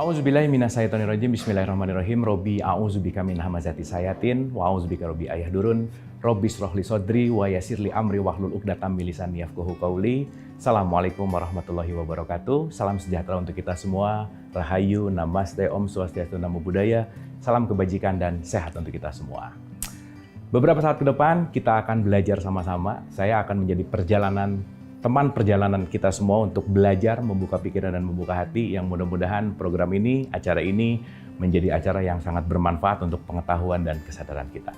A'udzubillahi minasyaitonirrajim. Bismillahirrahmanirrahim. Robbi a'udzubika min hamazati sayatin wa a'udzubika robbi ayahdurun. Robbi shrahli sodri wa yassirli amri wahlul 'uqdatam min lisani yafqahu qauli. Assalamualaikum warahmatullahi wabarakatuh. Salam sejahtera untuk kita semua. Rahayu, namaste, om swastiastu, namo buddhaya. Salam kebajikan dan sehat untuk kita semua. Beberapa saat ke depan kita akan belajar sama-sama. Saya akan menjadi teman perjalanan kita semua untuk belajar, membuka pikiran dan membuka hati, yang mudah-mudahan program ini, acara ini menjadi acara yang sangat bermanfaat untuk pengetahuan dan kesadaran kita.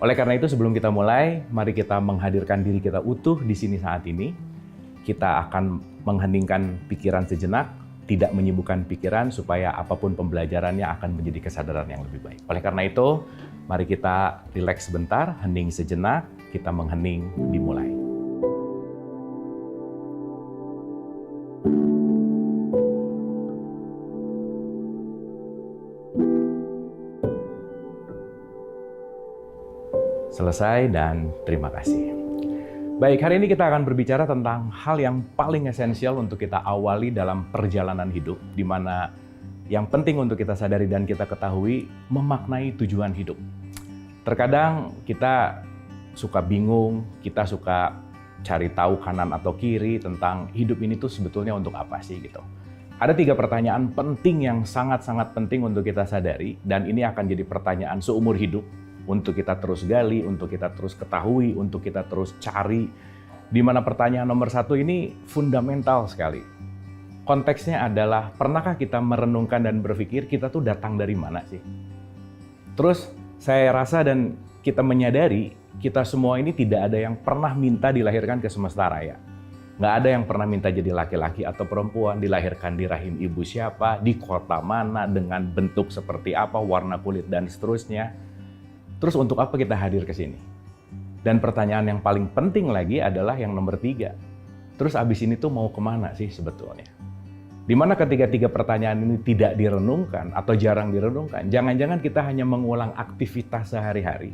Oleh karena itu, sebelum kita mulai, mari kita menghadirkan diri kita utuh di sini saat ini. Kita akan mengheningkan pikiran sejenak, tidak menyibukkan pikiran supaya apapun pembelajarannya akan menjadi kesadaran yang lebih baik. Oleh karena itu, mari kita rileks sebentar, hening sejenak, kita menghening, dimulai. Selesai dan terima kasih. Baik, hari ini kita akan berbicara tentang hal yang paling esensial untuk kita awali dalam perjalanan hidup, di mana yang penting untuk kita sadari dan kita ketahui, memaknai tujuan hidup. Terkadang kita suka bingung, kita suka cari tahu kanan atau kiri tentang hidup ini tuh sebetulnya untuk apa sih gitu. Ada 3 pertanyaan penting yang sangat-sangat penting untuk kita sadari, dan ini akan jadi pertanyaan seumur hidup. Untuk kita terus gali, untuk kita terus ketahui, untuk kita terus cari. Di mana pertanyaan nomor 1 ini fundamental sekali. Konteksnya adalah, pernahkah kita merenungkan dan berpikir kita tuh datang dari mana sih? Terus saya rasa dan kita menyadari, kita semua ini tidak ada yang pernah minta dilahirkan ke semesta raya. Nggak ada yang pernah minta jadi laki-laki atau perempuan, dilahirkan di rahim ibu siapa, di kota mana, dengan bentuk seperti apa, warna kulit, dan seterusnya. Terus untuk apa kita hadir ke sini? Dan pertanyaan yang paling penting lagi adalah yang nomor 3. Terus abis ini tuh mau kemana sih sebetulnya? Dimana ketika 3 pertanyaan ini tidak direnungkan atau jarang direnungkan, jangan-jangan kita hanya mengulang aktivitas sehari-hari.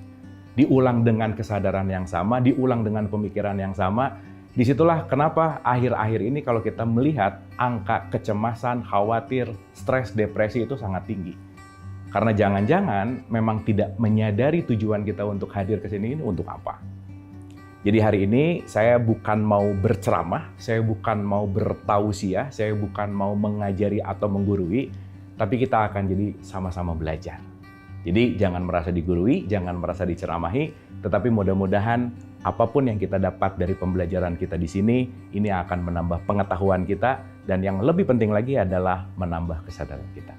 Diulang dengan kesadaran yang sama, diulang dengan pemikiran yang sama. Disitulah kenapa akhir-akhir ini kalau kita melihat angka kecemasan, khawatir, stres, depresi itu sangat tinggi. Karena jangan-jangan memang tidak menyadari tujuan kita untuk hadir ke sini ini untuk apa. Jadi hari ini saya bukan mau berceramah, saya bukan mau bertausiah, saya bukan mau mengajari atau menggurui, tapi kita akan jadi sama-sama belajar. Jadi jangan merasa digurui, jangan merasa diceramahi, tetapi mudah-mudahan apapun yang kita dapat dari pembelajaran kita di sini, ini akan menambah pengetahuan kita, dan yang lebih penting lagi adalah menambah kesadaran kita.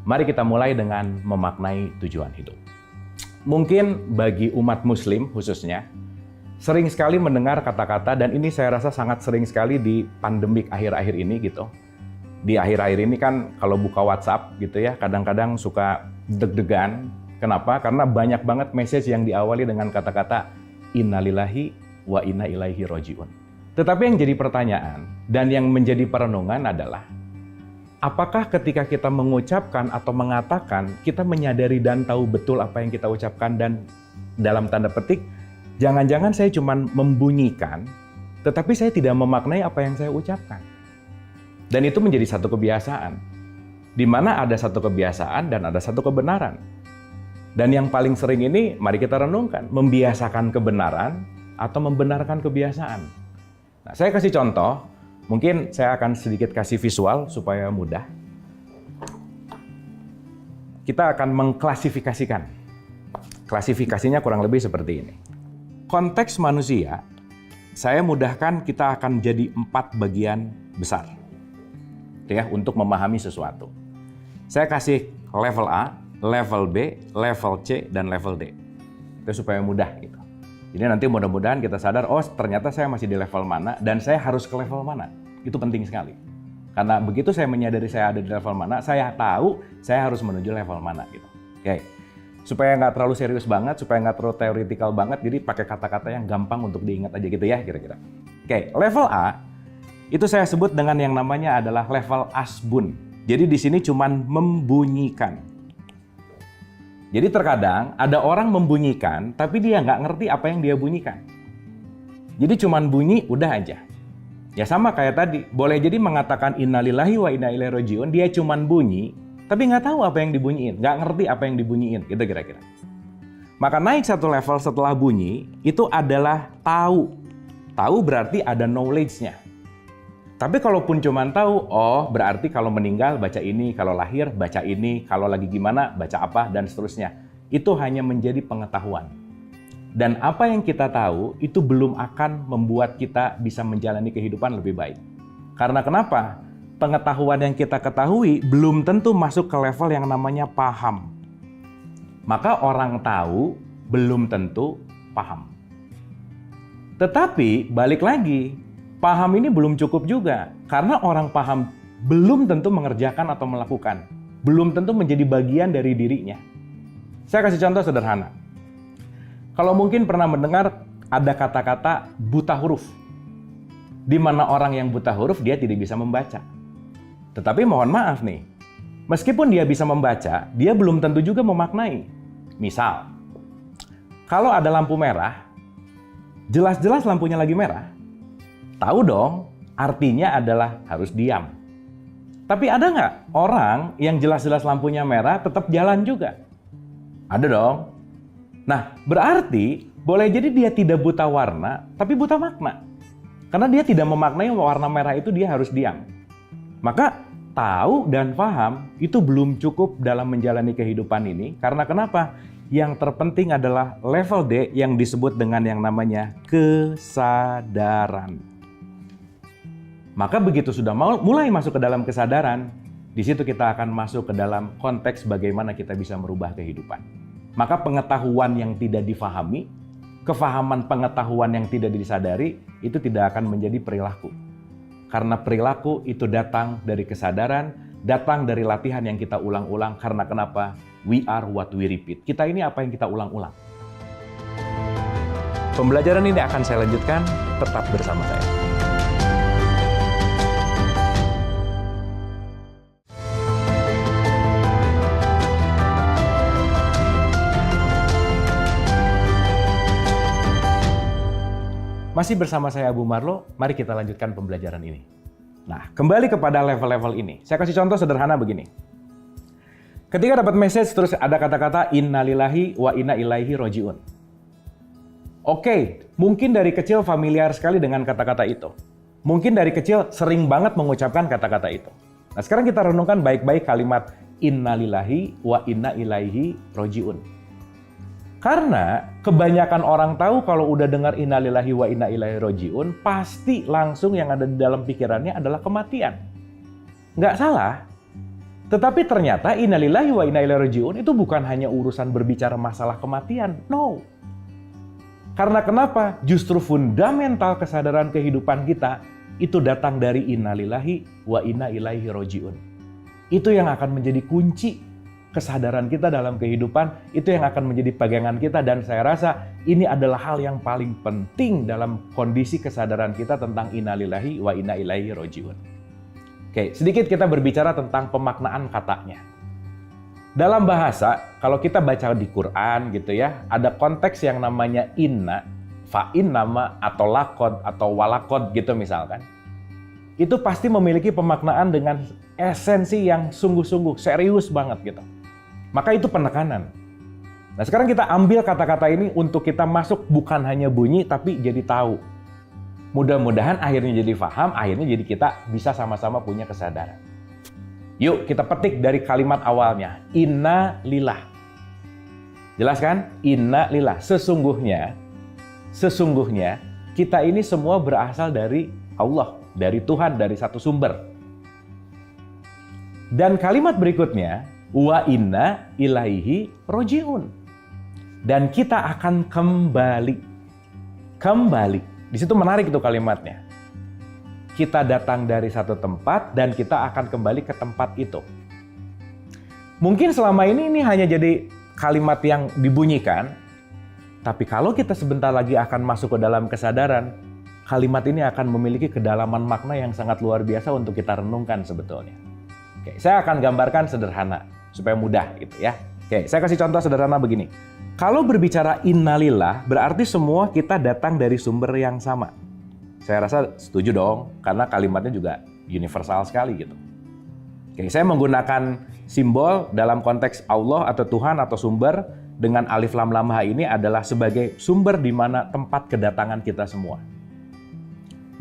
Mari kita mulai dengan memaknai tujuan hidup. Mungkin bagi umat muslim khususnya, sering sekali mendengar kata-kata, dan ini saya rasa sangat sering sekali di pandemik akhir-akhir ini gitu. Di akhir-akhir ini kan kalau buka WhatsApp gitu ya, kadang-kadang suka deg-degan. Kenapa? Karena banyak banget message yang diawali dengan kata-kata innalillahi wa inna ilaihi roji'un. Tetapi yang jadi pertanyaan dan yang menjadi perenungan adalah, apakah ketika kita mengucapkan atau mengatakan, kita menyadari dan tahu betul apa yang kita ucapkan, dan dalam tanda petik, jangan-jangan saya cuma membunyikan, tetapi saya tidak memaknai apa yang saya ucapkan. Dan itu menjadi satu kebiasaan, di mana ada satu kebiasaan dan ada satu kebenaran. Dan yang paling sering ini, mari kita renungkan, membiasakan kebenaran atau membenarkan kebiasaan. Nah, saya kasih contoh. Mungkin saya akan sedikit kasih visual supaya mudah. Kita akan mengklasifikasikan. Klasifikasinya kurang lebih seperti ini. Konteks manusia, saya mudahkan kita akan jadi 4 bagian besar. Ya, untuk memahami sesuatu. Saya kasih level A, level B, level C, dan level D. Itu supaya mudah gitu. Jadi nanti mudah-mudahan kita sadar, oh ternyata saya masih di level mana dan saya harus ke level mana. Itu penting sekali. Karena begitu saya menyadari saya ada di level mana, saya tahu saya harus menuju level mana gitu. Oke. Supaya nggak terlalu serius banget, supaya nggak terlalu teoritikal banget, jadi pakai kata-kata yang gampang untuk diingat aja gitu ya kira-kira. Oke, level A itu saya sebut dengan yang namanya adalah level asbun. Jadi di sini cuman membunyikan. Jadi terkadang ada orang membunyikan, tapi dia nggak ngerti apa yang dia bunyikan. Jadi cuman bunyi, udah aja. Ya sama kayak tadi, boleh jadi mengatakan innalillahi wa inna ilaihi rajiun, dia cuman bunyi, tapi nggak tahu apa yang dibunyiin, nggak ngerti apa yang dibunyiin, gitu kira-kira. Maka naik satu level setelah bunyi, itu adalah tahu. Tahu berarti ada knowledge-nya. Tapi kalaupun cuman tahu, oh berarti kalau meninggal baca ini, kalau lahir baca ini, kalau lagi gimana baca apa, dan seterusnya. Itu hanya menjadi pengetahuan. Dan apa yang kita tahu itu belum akan membuat kita bisa menjalani kehidupan lebih baik. Karena kenapa? Pengetahuan yang kita ketahui belum tentu masuk ke level yang namanya paham. Maka orang tahu belum tentu paham. Tetapi balik lagi, paham ini belum cukup juga. Karena orang paham belum tentu mengerjakan atau melakukan. Belum tentu menjadi bagian dari dirinya. Saya kasih contoh sederhana. Kalau mungkin pernah mendengar ada kata-kata buta huruf. Di mana orang yang buta huruf dia tidak bisa membaca. Tetapi mohon maaf nih, meskipun dia bisa membaca, dia belum tentu juga memaknai. Misal, kalau ada lampu merah, jelas-jelas lampunya lagi merah. Tahu dong, artinya adalah harus diam. Tapi ada nggak orang yang jelas-jelas lampunya merah tetap jalan juga? Ada dong. Nah, berarti boleh jadi dia tidak buta warna, tapi buta makna. Karena dia tidak memaknai warna merah itu dia harus diam. Maka tahu dan paham itu belum cukup dalam menjalani kehidupan ini. Karena kenapa? Yang terpenting adalah level D yang disebut dengan yang namanya kesadaran. Maka begitu sudah mulai masuk ke dalam kesadaran, di situ kita akan masuk ke dalam konteks bagaimana kita bisa merubah kehidupan. Maka pengetahuan yang tidak difahami, kefahaman pengetahuan yang tidak disadari, itu tidak akan menjadi perilaku. Karena perilaku itu datang dari kesadaran, datang dari latihan yang kita ulang-ulang. Karena kenapa? We are what we repeat. Kita ini apa yang kita ulang-ulang. Pembelajaran ini akan saya lanjutkan, tetap bersama saya. Masih bersama saya Abu Marlo, mari kita lanjutkan pembelajaran ini. Nah, kembali kepada level-level ini. Saya kasih contoh sederhana begini. Ketika dapat message terus ada kata-kata innalillahi wa inna ilaihi rajiun. Oke, mungkin dari kecil familiar sekali dengan kata-kata itu. Mungkin dari kecil sering banget mengucapkan kata-kata itu. Nah, sekarang kita renungkan baik-baik kalimat innalillahi wa inna ilaihi rajiun. Karena kebanyakan orang tahu kalau udah dengar innalillahi wa inna ilaihi rajiun, pasti langsung yang ada di dalam pikirannya adalah kematian. Nggak salah. Tetapi ternyata innalillahi wa inna ilaihi rajiun itu bukan hanya urusan berbicara masalah kematian. No. Karena kenapa? Justru fundamental kesadaran kehidupan kita itu datang dari innalillahi wa inna ilaihi rajiun. Itu yang akan menjadi kunci kesadaran kita dalam kehidupan, itu yang akan menjadi pegangan kita, dan saya rasa ini adalah hal yang paling penting dalam kondisi kesadaran kita tentang innalillahi wa inna ilaihi rajiun. Oke, sedikit kita berbicara tentang pemaknaan katanya. Dalam bahasa, kalau kita baca di Quran gitu ya, ada konteks yang namanya inna, fa'in nama, atau lakod, atau walakod gitu misalkan. Itu pasti memiliki pemaknaan dengan esensi yang sungguh-sungguh, serius banget gitu. Maka itu penekanan. Nah, sekarang kita ambil kata-kata ini untuk kita masuk bukan hanya bunyi, tapi jadi tahu. Mudah-mudahan akhirnya jadi paham, akhirnya jadi kita bisa sama-sama punya kesadaran. Yuk, kita petik dari kalimat awalnya. Inna lillah. Jelas kan? Inna lillah. Sesungguhnya, kita ini semua berasal dari Allah, dari Tuhan, dari satu sumber. Dan kalimat berikutnya, wa inna ilaihi rajiun. Dan kita akan kembali. Kembali. Di situ menarik itu kalimatnya. Kita datang dari satu tempat dan kita akan kembali ke tempat itu. Mungkin selama ini hanya jadi kalimat yang dibunyikan, tapi kalau kita sebentar lagi akan masuk ke dalam kesadaran, kalimat ini akan memiliki kedalaman makna yang sangat luar biasa untuk kita renungkan sebetulnya. Oke, saya akan gambarkan sederhana supaya mudah gitu ya. Oke, saya kasih contoh sederhana begini. Kalau berbicara innalillah, berarti semua kita datang dari sumber yang sama. Saya rasa setuju dong, karena kalimatnya juga universal sekali gitu. Oke, saya menggunakan simbol dalam konteks Allah atau Tuhan atau sumber dengan alif lam lam ha ini adalah sebagai sumber di mana tempat kedatangan kita semua.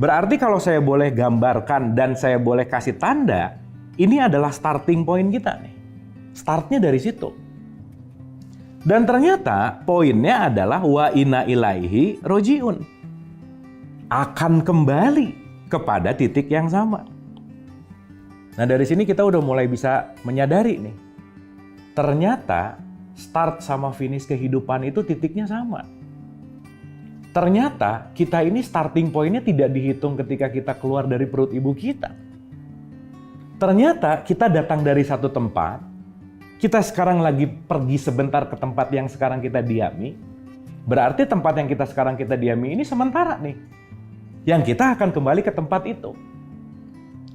Berarti kalau saya boleh gambarkan dan saya boleh kasih tanda, ini adalah starting point kita nih. Startnya dari situ. Dan ternyata poinnya adalah wa inna ilaihi rojiun. Akan kembali kepada titik yang sama. Nah dari sini kita udah mulai bisa menyadari nih. Ternyata start sama finish kehidupan itu titiknya sama. Ternyata kita ini starting point-nya tidak dihitung ketika kita keluar dari perut ibu kita. Ternyata kita datang dari satu tempat, kita sekarang lagi pergi sebentar ke tempat yang sekarang kita diami, berarti tempat yang sekarang kita diami ini sementara nih. Yang kita akan kembali ke tempat itu.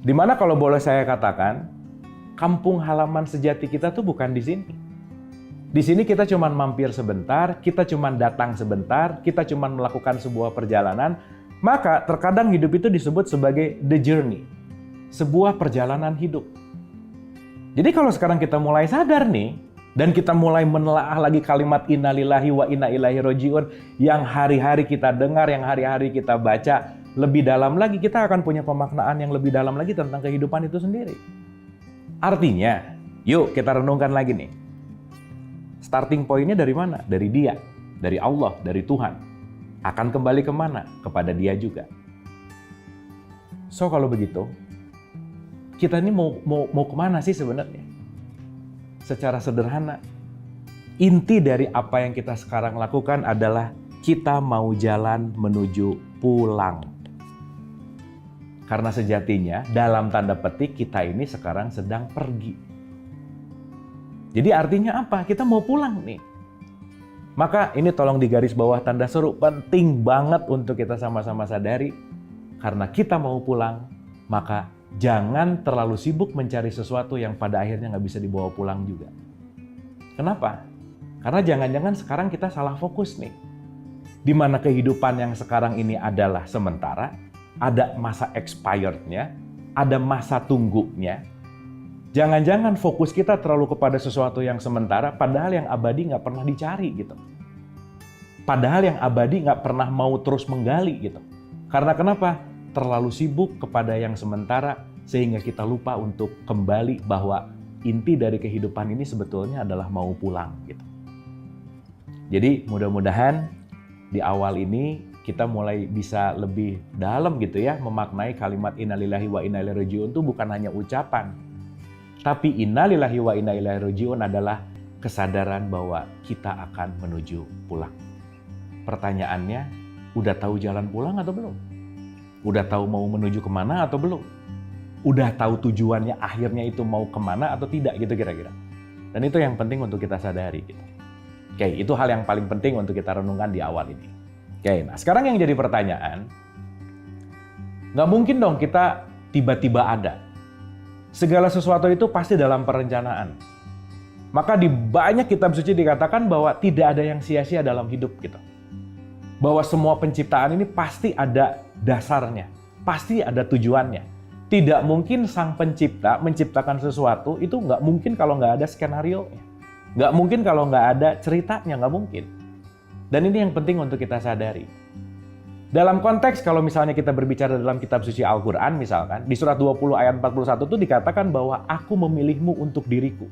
Dimana kalau boleh saya katakan, kampung halaman sejati kita tuh bukan di sini. Di sini kita cuma mampir sebentar, kita cuma datang sebentar, kita cuma melakukan sebuah perjalanan, maka terkadang hidup itu disebut sebagai the journey. Sebuah perjalanan hidup. Jadi kalau sekarang kita mulai sadar nih, dan kita mulai menelaah lagi kalimat inna lillahi wa inna ilaihi rojiun yang hari-hari kita dengar, yang hari-hari kita baca, lebih dalam lagi kita akan punya pemaknaan yang lebih dalam lagi tentang kehidupan itu sendiri. Artinya, yuk kita renungkan lagi nih. Starting point-nya dari mana? Dari Dia, dari Allah, dari Tuhan. Akan kembali kemana? Kepada Dia juga. So kalau begitu, kita ini mau kemana sih sebenarnya? Secara sederhana, inti dari apa yang kita sekarang lakukan adalah kita mau jalan menuju pulang. Karena sejatinya dalam tanda petik kita ini sekarang sedang pergi. Jadi artinya apa? Kita mau pulang nih. Maka ini tolong digaris bawah tanda seru, penting banget untuk kita sama-sama sadari. Karena kita mau pulang, maka jangan terlalu sibuk mencari sesuatu yang pada akhirnya nggak bisa dibawa pulang juga. Kenapa? Karena jangan-jangan sekarang kita salah fokus nih. Di mana kehidupan yang sekarang ini adalah sementara, ada masa expired-nya, ada masa tunggunya. Jangan-jangan fokus kita terlalu kepada sesuatu yang sementara, padahal yang abadi nggak pernah dicari gitu. Padahal yang abadi nggak pernah mau terus menggali gitu. Karena kenapa? Terlalu sibuk kepada yang sementara sehingga kita lupa untuk kembali bahwa inti dari kehidupan ini sebetulnya adalah mau pulang gitu. Jadi mudah-mudahan di awal ini kita mulai bisa lebih dalam gitu ya memaknai kalimat innalillahi wa inna ilaihi rajiun itu bukan hanya ucapan. Tapi innalillahi wa inna ilaihi rajiun adalah kesadaran bahwa kita akan menuju pulang. Pertanyaannya, udah tahu jalan pulang atau belum? Udah tahu mau menuju kemana atau belum? Udah tahu tujuannya akhirnya itu mau kemana atau tidak gitu kira-kira. Dan itu yang penting untuk kita sadari gitu. Oke, itu hal yang paling penting untuk kita renungkan di awal ini. Oke, nah sekarang yang jadi pertanyaan, nggak mungkin dong kita tiba-tiba ada. Segala sesuatu itu pasti dalam perencanaan. Maka di banyak kitab suci dikatakan bahwa tidak ada yang sia-sia dalam hidup gitu. Bahwa semua penciptaan ini pasti ada dasarnya, pasti ada tujuannya. Tidak mungkin sang pencipta menciptakan sesuatu itu nggak mungkin kalau nggak ada skenario-nya. Nggak mungkin kalau nggak ada ceritanya, nggak mungkin. Dan ini yang penting untuk kita sadari. Dalam konteks kalau misalnya kita berbicara dalam kitab suci Al-Quran misalkan, di surat 20 ayat 41 itu dikatakan bahwa aku memilihmu untuk diriku.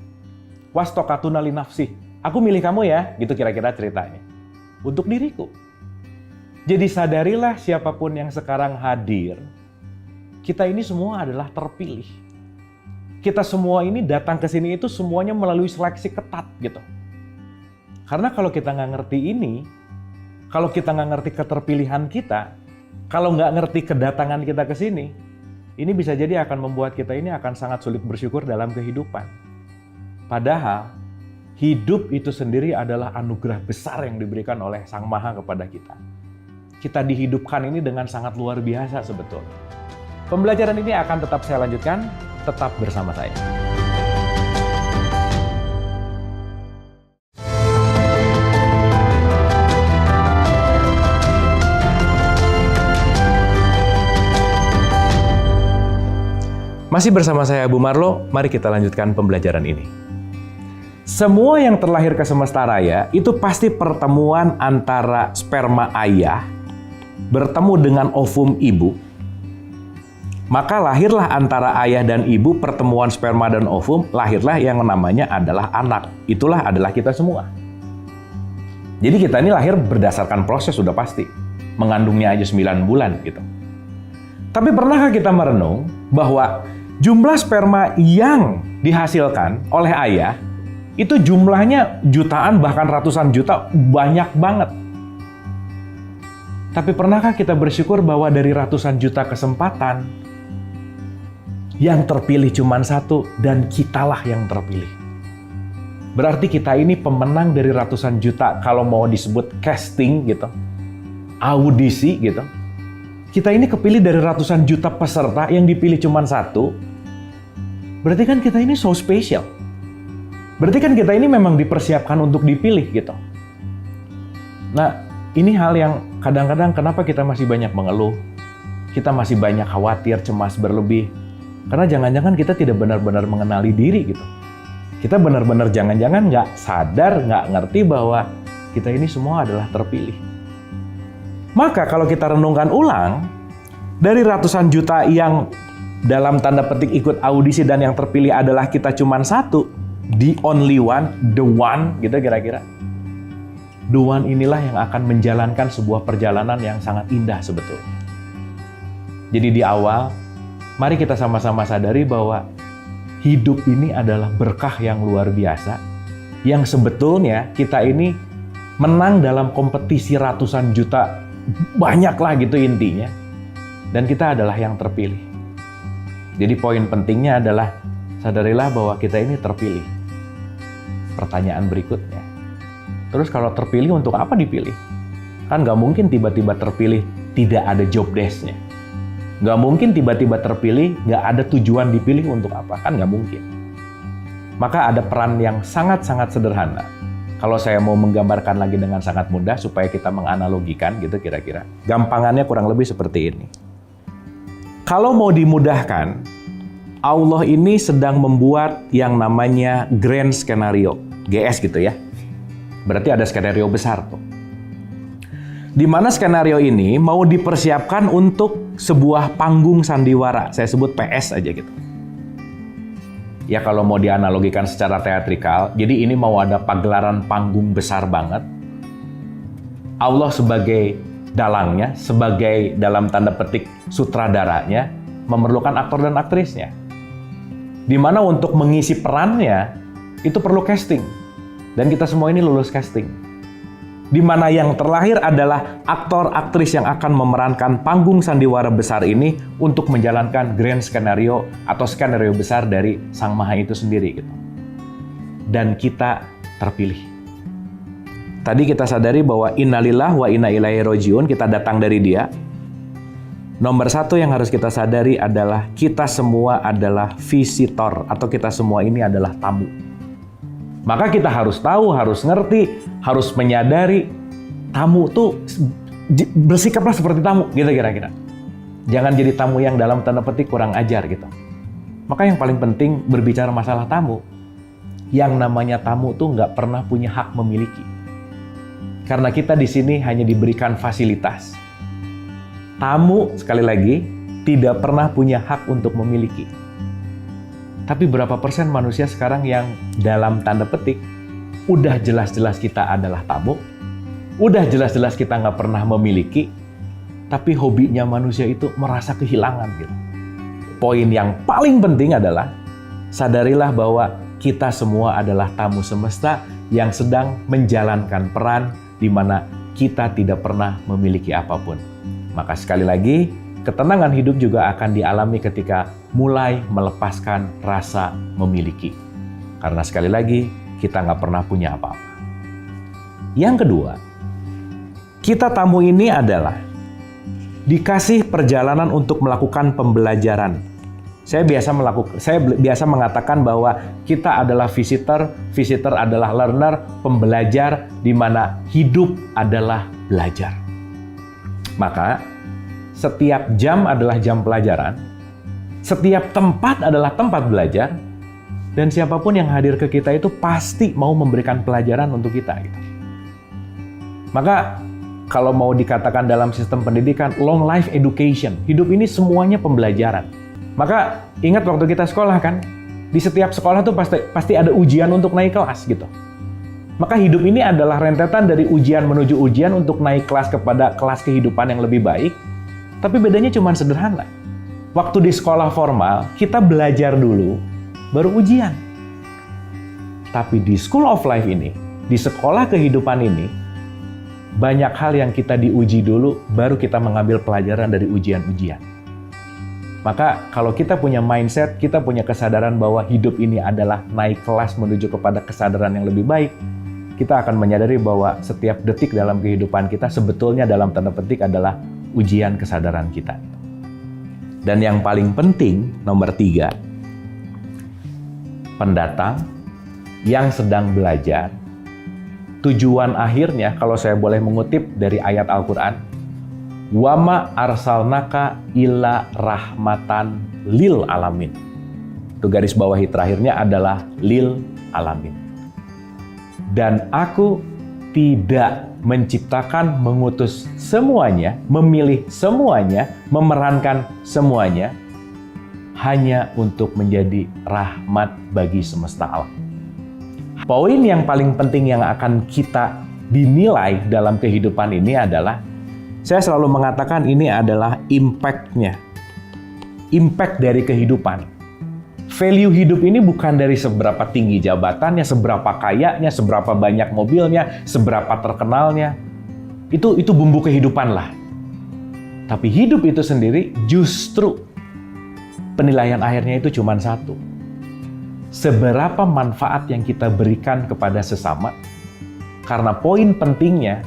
Wastokatuna li nafsi. Aku milih kamu ya, gitu kira-kira ceritanya. Untuk diriku. Jadi sadarilah siapapun yang sekarang hadir, kita ini semua adalah terpilih. Kita semua ini datang ke sini itu semuanya melalui seleksi ketat gitu. Karena kalau kita nggak ngerti ini, kalau kita nggak ngerti keterpilihan kita, kalau nggak ngerti kedatangan kita ke sini, ini bisa jadi akan membuat kita ini akan sangat sulit bersyukur dalam kehidupan. Padahal, hidup itu sendiri adalah anugerah besar yang diberikan oleh Sang Maha kepada kita. Kita dihidupkan ini dengan sangat luar biasa sebetulnya. Pembelajaran ini akan tetap saya lanjutkan, tetap bersama saya. Masih bersama saya, Bu Marlo, mari kita lanjutkan pembelajaran ini. Semua yang terlahir ke semesta raya itu pasti pertemuan antara sperma ayah bertemu dengan ovum ibu. Maka lahirlah antara ayah dan ibu, pertemuan sperma dan ovum, lahirlah yang namanya adalah anak. Itulah adalah kita semua. Jadi kita ini lahir berdasarkan proses sudah pasti. Mengandungnya aja 9 bulan gitu. Tapi pernahkah kita merenung bahwa jumlah sperma yang dihasilkan oleh ayah itu jumlahnya jutaan bahkan ratusan juta, banyak banget. Tapi pernahkah kita bersyukur bahwa dari ratusan juta kesempatan yang terpilih cuma satu dan kitalah yang terpilih? Berarti kita ini pemenang dari ratusan juta, kalau mau disebut casting gitu, audisi gitu. Kita ini kepilih dari ratusan juta peserta yang dipilih cuma satu. Berarti kan kita ini so special. Berarti kan kita ini memang dipersiapkan untuk dipilih gitu. Nah, ini hal yang kadang-kadang kenapa kita masih banyak mengeluh, kita masih banyak khawatir, cemas berlebih. Karena jangan-jangan kita tidak benar-benar mengenali diri gitu. Kita benar-benar jangan-jangan nggak sadar, nggak ngerti bahwa kita ini semua adalah terpilih. Maka kalau kita renungkan ulang, dari ratusan juta yang dalam tanda petik ikut audisi dan yang terpilih adalah kita cuma satu, the only one, the one gitu kira-kira. The one inilah yang akan menjalankan sebuah perjalanan yang sangat indah sebetulnya. Jadi di awal, mari kita sama-sama sadari bahwa hidup ini adalah berkah yang luar biasa, yang sebetulnya kita ini menang dalam kompetisi ratusan juta, banyaklah gitu intinya, dan kita adalah yang terpilih. Jadi poin pentingnya adalah sadarilah bahwa kita ini terpilih. Pertanyaan berikutnya, terus kalau terpilih untuk apa dipilih? Kan nggak mungkin tiba-tiba terpilih tidak ada job desk-nya. Nggak mungkin tiba-tiba terpilih nggak ada tujuan dipilih untuk apa, kan nggak mungkin. Maka ada peran yang sangat-sangat sederhana. Kalau saya mau menggambarkan lagi dengan sangat mudah supaya kita menganalogikan gitu kira-kira. Gampangannya kurang lebih seperti ini. Kalau mau dimudahkan, Allah ini sedang membuat yang namanya grand skenario, GS gitu ya. Berarti ada skenario besar tuh. Di mana skenario ini mau dipersiapkan untuk sebuah panggung sandiwara. Saya sebut PS aja gitu. Ya kalau mau dianalogikan secara teatrikal, jadi ini mau ada pagelaran panggung besar banget. Allah sebagai dalangnya, sebagai dalam tanda petik sutradaranya, memerlukan aktor dan aktrisnya. Di mana untuk mengisi perannya, itu perlu casting. Dan kita semua ini lulus casting. Di mana yang terlahir adalah aktor aktris yang akan memerankan panggung sandiwara besar ini untuk menjalankan grand skenario atau skenario besar dari Sang Maha itu sendiri gitu. Dan kita terpilih. Tadi kita sadari bahwa innalillah wa inna ilaihi rajiun, kita datang dari Dia. Nomor satu yang harus kita sadari adalah kita semua adalah visitor atau kita semua ini adalah tamu. Maka kita harus tahu, harus ngerti, harus menyadari tamu tuh bersikaplah seperti tamu gitu kira-kira. Jangan jadi tamu yang dalam tanda petik kurang ajar gitu. Maka yang paling penting berbicara masalah tamu, yang namanya tamu tuh nggak pernah punya hak memiliki. Karena kita di sini hanya diberikan fasilitas. Tamu, sekali lagi, tidak pernah punya hak untuk memiliki. Tapi berapa persen manusia sekarang yang dalam tanda petik udah jelas-jelas kita adalah tamu, udah jelas-jelas kita nggak pernah memiliki, tapi hobinya manusia itu merasa kehilangan gitu. Poin yang paling penting adalah sadarilah bahwa kita semua adalah tamu semesta yang sedang menjalankan peran di mana kita tidak pernah memiliki apapun. Maka sekali lagi, ketenangan hidup juga akan dialami ketika mulai melepaskan rasa memiliki. Karena sekali lagi, kita nggak pernah punya apa-apa. Yang kedua, kita tamu ini adalah dikasih perjalanan untuk melakukan pembelajaran. Saya biasa mengatakan bahwa kita adalah visitor adalah learner, pembelajar, di mana hidup adalah belajar. Maka, setiap jam adalah jam pelajaran, Setiap tempat adalah tempat belajar, dan siapapun yang hadir ke kita itu pasti mau memberikan pelajaran untuk kita. Gitu. Maka kalau mau dikatakan dalam sistem pendidikan, long life education, hidup ini semuanya pembelajaran. Maka ingat waktu kita sekolah kan, di setiap sekolah tuh pasti ada ujian untuk naik kelas gitu. Maka hidup ini adalah rentetan dari ujian menuju ujian untuk naik kelas kepada kelas kehidupan yang lebih baik. Tapi bedanya cuma sederhana. Waktu di sekolah formal, kita belajar dulu, baru ujian. Tapi di School of Life ini, di sekolah kehidupan ini, banyak hal yang kita diuji dulu, baru kita mengambil pelajaran dari ujian-ujian. Maka kalau kita punya mindset, kita punya kesadaran bahwa hidup ini adalah naik kelas menuju kepada kesadaran yang lebih baik, kita akan menyadari bahwa setiap detik dalam kehidupan kita sebetulnya dalam tanda petik adalah ujian kesadaran kita. Dan yang paling penting, nomor 3, pendatang yang sedang belajar, tujuan akhirnya, kalau saya boleh mengutip dari ayat Al-Quran, wama arsalnaka illa rahmatan lil alamin. Itu garis bawahi terakhirnya adalah lil alamin. Dan aku tidak menciptakan, mengutus semuanya, memilih semuanya, memerankan semuanya, hanya untuk menjadi rahmat bagi semesta alam. Poin yang paling penting yang akan kita dinilai dalam kehidupan ini adalah, saya selalu mengatakan ini adalah impact-nya. Impact dari kehidupan. Value hidup ini bukan dari seberapa tinggi jabatannya, seberapa kayanya, seberapa banyak mobilnya, seberapa terkenalnya. Itu bumbu kehidupan lah. Tapi hidup itu sendiri justru penilaian akhirnya itu cuma satu. Seberapa manfaat yang kita berikan kepada sesama. Karena poin pentingnya,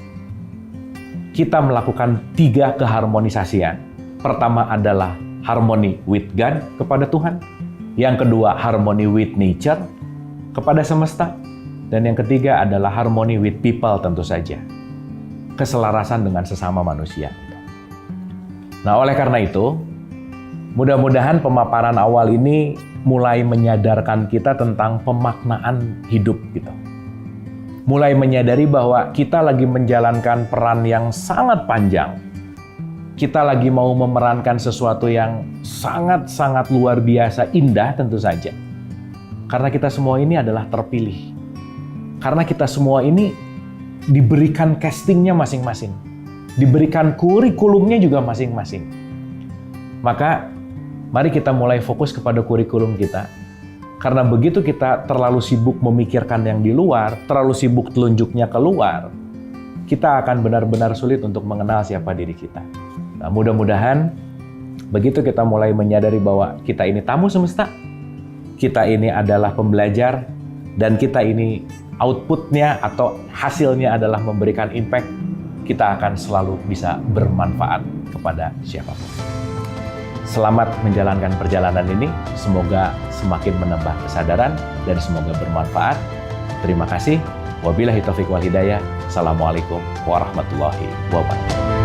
kita melakukan 3 keharmonisasian. Pertama adalah harmony with God kepada Tuhan. Yang kedua, harmony with nature, kepada semesta. Dan yang ketiga adalah harmony with people tentu saja. Keselarasan dengan sesama manusia. Nah, oleh karena itu, mudah-mudahan pemaparan awal ini mulai menyadarkan kita tentang pemaknaan hidup gitu. Mulai menyadari bahwa kita lagi menjalankan peran yang sangat panjang. Kita lagi mau memerankan sesuatu yang sangat-sangat luar biasa, indah tentu saja. Karena kita semua ini adalah terpilih. Karena kita semua ini diberikan castingnya masing-masing. Diberikan kurikulumnya juga masing-masing. Maka, mari kita mulai fokus kepada kurikulum kita. Karena begitu kita terlalu sibuk memikirkan yang di luar, terlalu sibuk telunjuknya keluar, kita akan benar-benar sulit untuk mengenal siapa diri kita. Nah, mudah-mudahan begitu kita mulai menyadari bahwa kita ini tamu semesta, kita ini adalah pembelajar, dan kita ini outputnya atau hasilnya adalah memberikan impact, kita akan selalu bisa bermanfaat kepada siapapun. Selamat menjalankan perjalanan ini, semoga semakin menambah kesadaran dan semoga bermanfaat. Terima kasih. Wabillahi taufiq wal hidayah. Assalamualaikum warahmatullahi wabarakatuh.